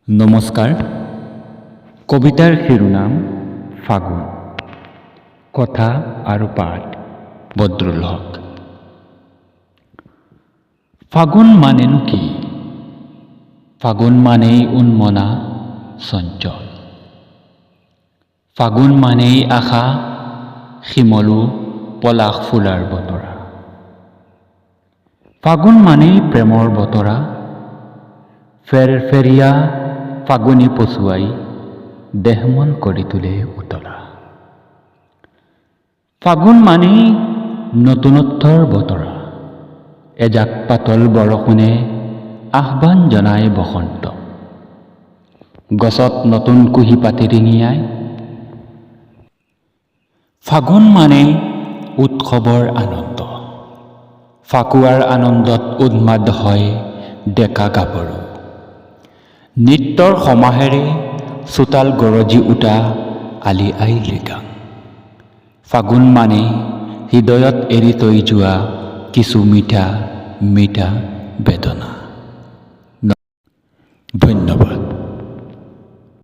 নমস্কাৰ। কবিতাৰ শিৰোনাম ফাগুন। কথা আৰু পাঠ বদৰুল হক। ফাগুন মানেনো কি? ফাগুন মানেই উন্মনা চঞ্চল। ফাগুন মানেই আশা শিমলু পলাশ ফুলাৰ বতৰা। ফাগুন মানেই প্ৰেমৰ বতৰা, ফেৰফেৰীয়া ফাগুনী পছুৱাই দেহমন কৰি তোলে উতলা। ফাগুন মানেই নতুনত্বৰ বতৰা, এজাক পাতল বৰষুণে আহ্বান জনায় বসন্ত। গছত নতুন কুঁহি পাতে ৰিঙিয়াই। ফাগুন মানেই উৎসৱৰ আনন্দ, ফাকুৱাৰ আনন্দত উন্মাদ হয় ডেকা গাভৰু। নৃত্যৰ সমাহেৰে চোতাল গৰজি উঠা আলি আই লৃগাং। ফাগুন মানেই হৃদয়ত এৰি থৈ যোৱা কিছু মিঠা মিঠা বেদনা।